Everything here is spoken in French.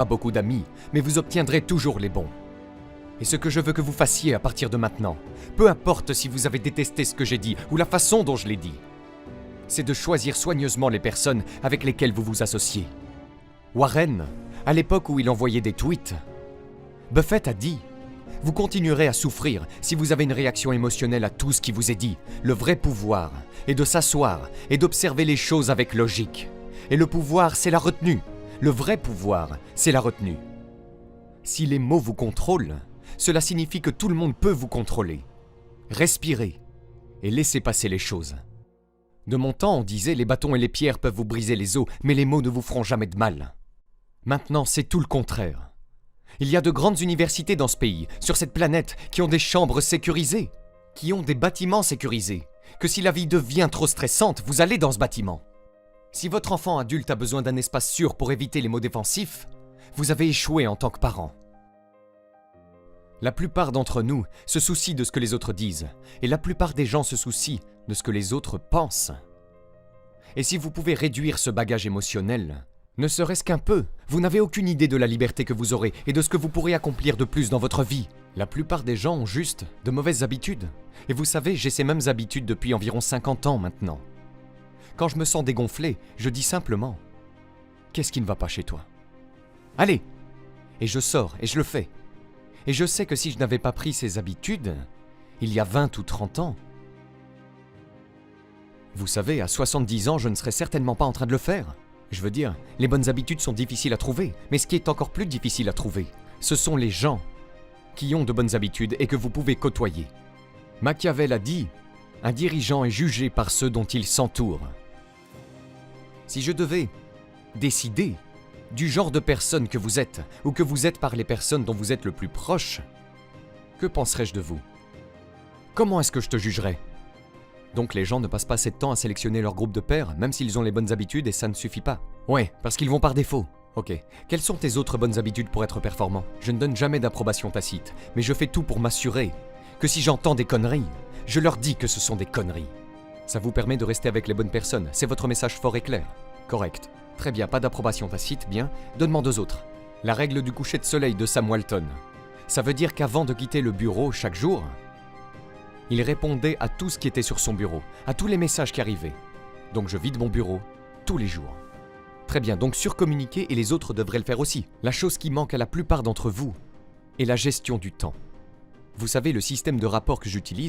pas beaucoup d'amis, mais vous obtiendrez toujours les bons. Et ce que je veux que vous fassiez à partir de maintenant, peu importe si vous avez détesté ce que j'ai dit ou la façon dont je l'ai dit, c'est de choisir soigneusement les personnes avec lesquelles vous vous associez. Warren, à l'époque où il envoyait des tweets, Buffett a dit « Vous continuerez à souffrir si vous avez une réaction émotionnelle à tout ce qui vous est dit. Le vrai pouvoir est de s'asseoir et d'observer les choses avec logique. Et le pouvoir, c'est la retenue. Le vrai pouvoir, c'est la retenue. Si les mots vous contrôlent, cela signifie que tout le monde peut vous contrôler. Respirez et laissez passer les choses. De mon temps, on disait les bâtons et les pierres peuvent vous briser les os, mais les mots ne vous feront jamais de mal. Maintenant, c'est tout le contraire. Il y a de grandes universités dans ce pays, sur cette planète, qui ont des chambres sécurisées, qui ont des bâtiments sécurisés, que si la vie devient trop stressante, vous allez dans ce bâtiment. Si votre enfant adulte a besoin d'un espace sûr pour éviter les mots défensifs, vous avez échoué en tant que parent. La plupart d'entre nous se soucient de ce que les autres disent, et la plupart des gens se soucient de ce que les autres pensent. Et si vous pouvez réduire ce bagage émotionnel, ne serait-ce qu'un peu, vous n'avez aucune idée de la liberté que vous aurez et de ce que vous pourrez accomplir de plus dans votre vie. La plupart des gens ont juste de mauvaises habitudes. Et vous savez, j'ai ces mêmes habitudes depuis environ 50 ans maintenant. Quand je me sens dégonflé, je dis simplement « Qu'est-ce qui ne va pas chez toi ? Allez !» Et je sors et je le fais. Et je sais que si je n'avais pas pris ces habitudes, il y a 20 ou 30 ans, vous savez, à 70 ans, je ne serais certainement pas en train de le faire. Je veux dire, les bonnes habitudes sont difficiles à trouver, mais ce qui est encore plus difficile à trouver, ce sont les gens qui ont de bonnes habitudes et que vous pouvez côtoyer. Machiavel a dit « Un dirigeant est jugé par ceux dont il s'entoure ». Si je devais décider du genre de personne que vous êtes, ou que vous êtes par les personnes dont vous êtes le plus proche, que penserais-je de vous? Comment est-ce que je te jugerais? Donc les gens ne passent pas assez de temps à sélectionner leur groupe de pairs, même s'ils ont les bonnes habitudes et ça ne suffit pas. Ouais, parce qu'ils vont par défaut. Ok. Quelles sont tes autres bonnes habitudes pour être performant? Je ne donne jamais d'approbation tacite, mais je fais tout pour m'assurer que si j'entends des conneries, je leur dis que ce sont des conneries. Ça vous permet de rester avec les bonnes personnes, c'est votre message fort et clair. Correct. Très bien, pas d'approbation tacite, bien. Donne-moi deux autres. La règle du coucher de soleil de Sam Walton. Ça veut dire qu'avant de quitter le bureau chaque jour, il répondait à tout ce qui était sur son bureau, à tous les messages qui arrivaient. Donc je vide mon bureau tous les jours. Très bien, donc surcommuniquer et les autres devraient le faire aussi. La chose qui manque à la plupart d'entre vous est la gestion du temps. Vous savez, le système de rapport que j'utilise,